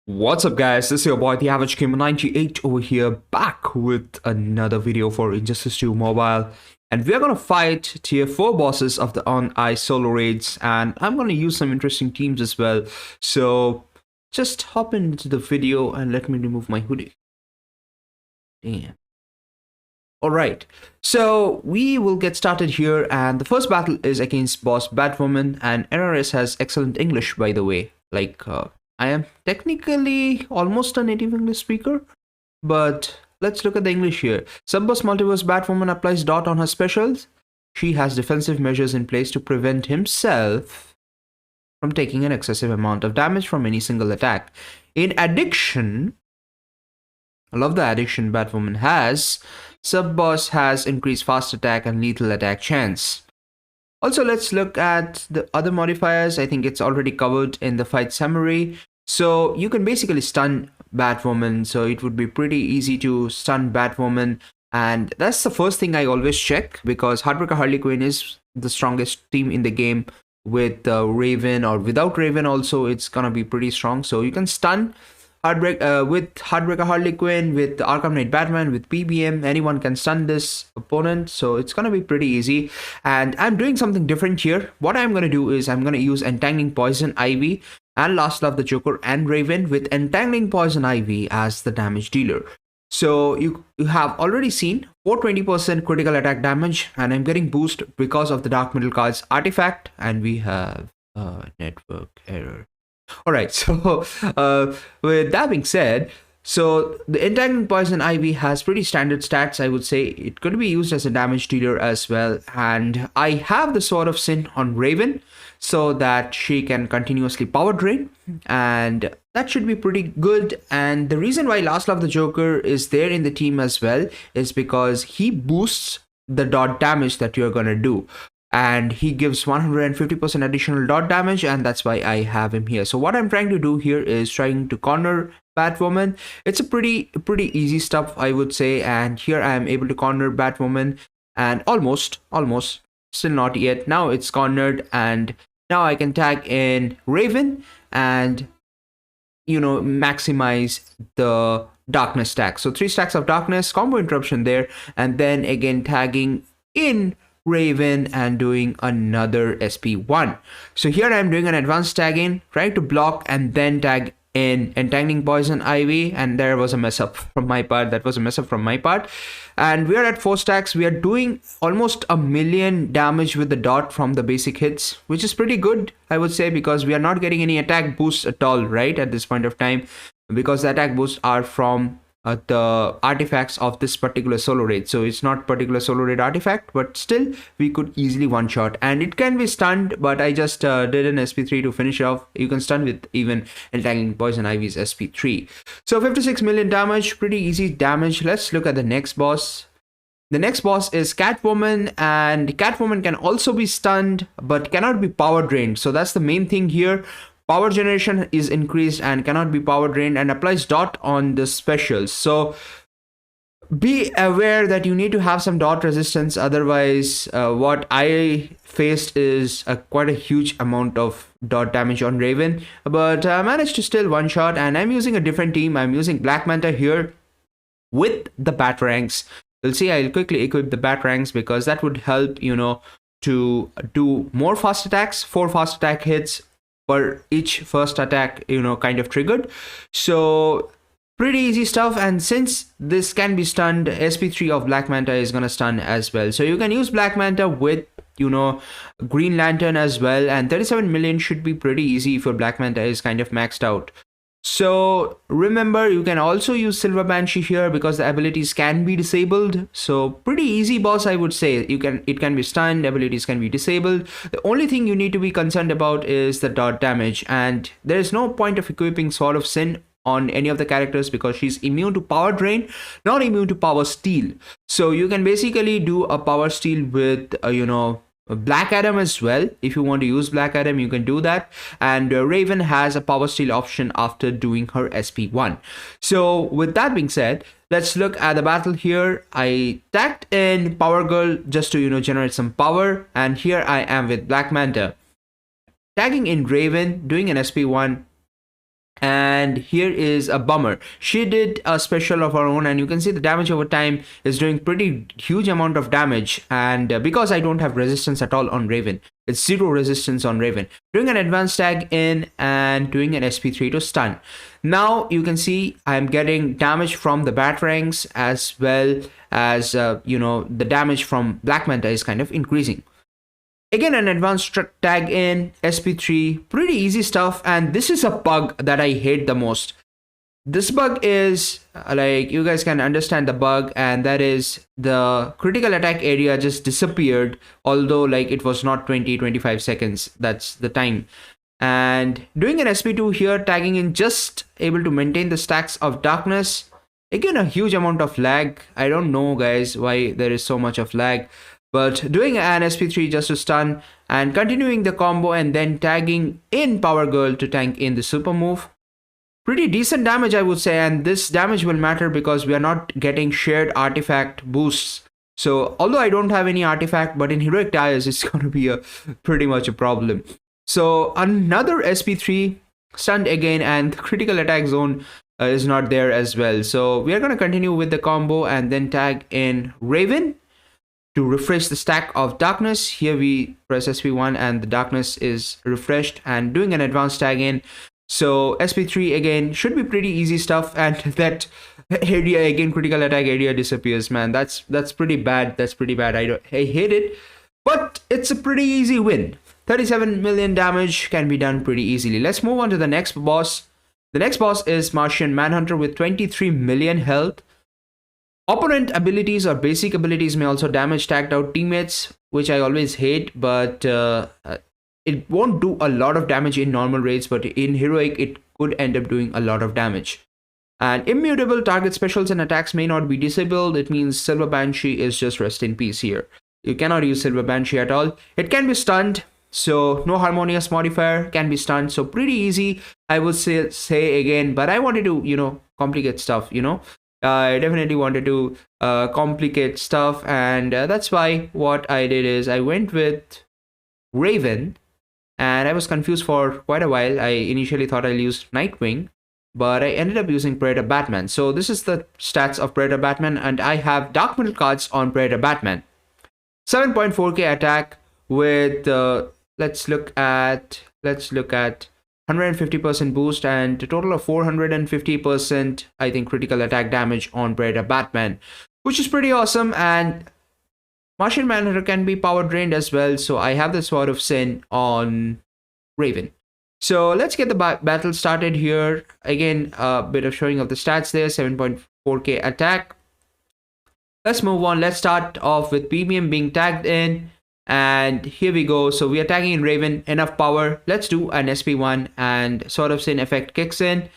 What's up guys, this is your boy the Average Gamer 98 over here, back with another video for Injustice 2 Mobile. And we're gonna fight tier 4 bosses of the On Ice solo raids, and I'm gonna use some interesting teams as well. So just hop into the video and let me remove my hoodie. Damn. Alright, so we will get started here, and the first battle is against boss Batwoman, and NRS has excellent English, by the way. I am technically almost a native English speaker, but let's look at the English here. Sub-boss Multiverse Batwoman applies dot on her specials. She has defensive measures in place to prevent himself from taking an excessive amount of damage from any single attack. In addition, I love the addiction Batwoman has. Sub-boss has increased fast attack and lethal attack chance. Also, let's look at the other modifiers. I think it's already covered in the fight summary. So you can basically stun Batwoman. So it would be pretty easy to stun Batwoman. And that's the first thing I always check, because Heartbreaker Harley Quinn is the strongest team in the game. With Raven or without Raven also, it's gonna be pretty strong. So you can stun with Heartbreaker Harley Quinn, with Arkham Knight Batman, with PBM, anyone can stun this opponent, so it's gonna be pretty easy. And I'm doing something different here. What I'm gonna do is I'm gonna use Entangling Poison Ivy and Last Love the Joker and Raven, with Entangling Poison Ivy as the damage dealer. So you have already seen 420% critical attack damage, and I'm getting boost because of the Dark Middle card's artifact, and we have a network error. Alright, so with that being said, so the Entangling Poison Ivy has pretty standard stats, I would say. It could be used as a damage dealer as well. And I have the Sword of Sin on Raven so that she can continuously power drain. And that should be pretty good. And the reason why Last Love the Joker is there in the team as well is because he boosts the dot damage that you're gonna do. And he gives 150% additional dot damage, and that's why I have him here. So what I'm trying to do here is trying to corner Batwoman. It's a pretty easy stuff, I would say. And here I am able to corner Batwoman, and almost, still not yet. Now it's cornered, and now I can tag in Raven and, you know, maximize the darkness stack. So 3 stacks of darkness, combo interruption there, and then again tagging in Raven and doing another SP1. So here I am doing an advanced tag in, trying to block and then tag in Entangling Poison Ivy, and there was a mess up from my part. That was a mess up from my part. And we are at 4 stacks. We are doing almost 1,000,000 damage with the dot from the basic hits, which is pretty good, I would say, because we are not getting any attack boosts at all, right, at this point of time, because the attack boosts are from the artifacts of this particular solo raid. So it's not particular solo raid artifact, but still we could easily one shot, and it can be stunned, but I just did an SP3 to finish off. You can stun with even Entangling Poison Ivy's SP3. So 56 million damage, pretty easy damage. Let's look at the next boss. The next boss is Catwoman, and Catwoman can also be stunned but cannot be power drained. So that's the main thing here. Power generation is increased and cannot be power drained, and applies dot on the specials. So be aware that you need to have some dot resistance, otherwise what I faced is quite a huge amount of dot damage on Raven, but I managed to still one shot. And I'm using a different team. I'm using Black Manta here with the bat ranks. You'll see I'll quickly equip the bat ranks, because that would help, you know, to do more fast attacks, 4 fast attack hits for each first attack, you know, kind of triggered. So pretty easy stuff. And since this can be stunned, SP3 of Black Manta is gonna stun as well. So you can use Black Manta with, you know, Green Lantern as well, and 37 million should be pretty easy if your Black Manta is kind of maxed out. So remember, you can also use Silver Banshee here because the abilities can be disabled. So pretty easy boss, I would say. It can be stunned, abilities can be disabled. The only thing you need to be concerned about is the dot damage, and there is no point of equipping Sword of Sin on any of the characters because she's immune to power drain, not immune to power steal. So you can basically do a power steal with you know, Black Adam as well. If you want to use Black Adam, you can do that. And Raven has a power steal option after doing her SP1. So with that being said, let's look at the battle here. I tagged in Power Girl just to, you know, generate some power, and here I am with Black Manta tagging in Raven, doing an SP1, And here is a bummer. She did a special of her own, and you can see the damage over time is doing pretty huge amount of damage. And because I don't have resistance at all on Raven, it's zero resistance on Raven, doing an advanced tag in and doing an SP3 to stun. Now you can see I'm getting damage from the batarangs, as well as the damage from Black Manta is kind of increasing. Again, an advanced tag in, SP3, pretty easy stuff. And this is a bug that I hate the most. This bug is, like, you guys can understand the bug, and that is the critical attack area just disappeared, although like it was not 20-25 seconds. That's the time. And doing an SP2 here, tagging in, just able to maintain the stacks of darkness. Again, a huge amount of lag. I don't know, guys, why there is so much of lag. But doing an SP3 just to stun and continuing the combo, and then tagging in Power Girl to tank in the super move. Pretty decent damage, I would say, and this damage will matter because we are not getting shared artifact boosts. So although I don't have any artifact, but in heroic tires it's going to be pretty much a problem. So another SP3 stunned again, and the critical attack zone is not there as well. So we are going to continue with the combo and then tag in Raven to refresh the stack of darkness. Here we press SP1 and the darkness is refreshed, and doing an advanced tag in. So SP3 again should be pretty easy stuff, and that area again, critical attack area, disappears. Man, that's pretty bad. That's pretty bad. I hate it, but it's a pretty easy win. 37 million damage can be done pretty easily. Let's move on to the next boss. The next boss is Martian Manhunter with 23 million health. Opponent abilities or basic abilities may also damage tagged out teammates, which I always hate, but it won't do a lot of damage in normal raids, but in heroic it could end up doing a lot of damage. And immutable target specials and attacks may not be disabled. It means Silver Banshee is just rest in peace here. You cannot use Silver Banshee at all. It can be stunned, so no harmonious modifier, can be stunned, so pretty easy, I would say again. But I wanted to complicate stuff. I definitely wanted to complicate stuff, and that's why what I did is I went with Raven, and I was confused for quite a while. I initially thought I'll use Nightwing, but I ended up using Predator Batman. So this is the stats of Predator Batman, and I have Dark Metal cards on Predator Batman. 7.4k attack with let's look at 150% boost and a total of 450%, I think, critical attack damage on Predator Batman, which is pretty awesome. And Martian Manhunter can be power drained as well, so I have the Sword of Sin on Raven. So let's get the battle started here. Again, a bit of showing of the stats there. 7.4k attack. Let's move on. Let's start off with PBM being tagged in. And here we go. So we are tagging in Raven, enough power. Let's do an SP1 and Sword of Sin effect kicks in.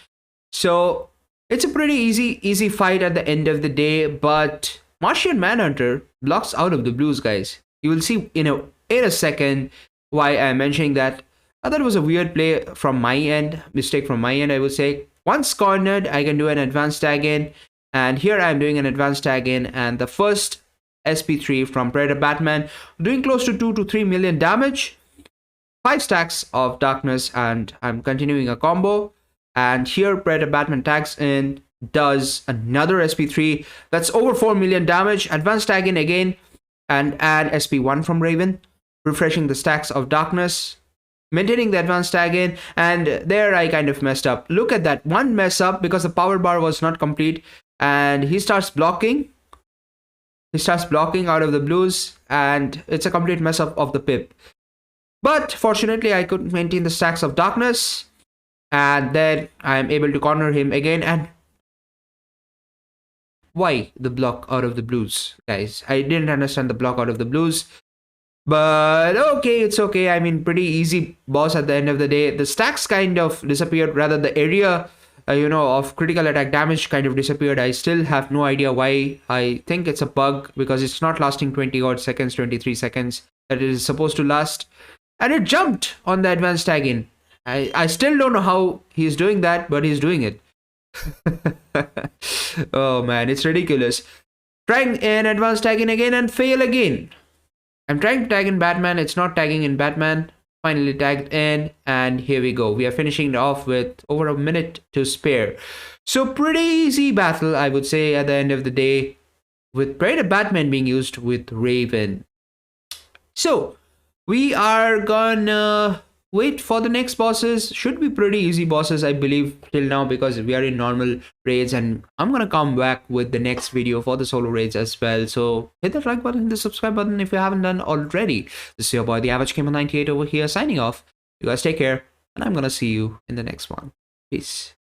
So it's a pretty easy fight at the end of the day, but Martian Manhunter blocks out of the blues, guys. You will see in a second why I'm mentioning that. That was a weird play from my end, mistake from my end, I would say. Once cornered, I can do an advanced tag in, and here I'm doing an advanced tag in, and the first SP3 from Predator Batman, doing close to 2 to 3 million damage, 5 stacks of darkness, and I'm continuing a combo. And here Predator Batman tags in, does another SP3 that's over 4 million damage, advanced tag in again, and add SP1 from Raven, refreshing the stacks of darkness, maintaining the advanced tag in. And there I kind of messed up. Look at that one mess up because the power bar was not complete, and he starts blocking out of the blues, and it's a complete mess up of the pip. But fortunately I could maintain the stacks of darkness, and then I'm able to corner him again. And why the block out of the blues, guys? I didn't understand the block out of the blues, but okay, it's okay. I mean, pretty easy boss at the end of the day. The stacks kind of disappeared, rather the area of critical attack damage kind of disappeared. I still have no idea why. I think it's a bug because it's not lasting 20 odd seconds, 23 seconds that it is supposed to last, and it jumped on the advanced tag in. I still don't know how he's doing that, but he's doing it. Oh man, it's ridiculous. Trying an advanced tag in again and fail again. I'm trying to tag in Batman, it's not tagging in Batman. finally tagged in, and here we go. We are finishing it off with over a minute to spare. So pretty easy battle, I would say, at the end of the day, with Predator Batman being used with Raven. So we are gonna wait for the next bosses. Should be pretty easy bosses, I believe, till now, because we are in normal raids, and I'm gonna come back with the next video for the solo raids as well. So hit that like button, the subscribe button if you haven't done already. This is your boy, the Average Gamer 98 over here, signing off. You guys take care, and I'm gonna see you in the next one. Peace.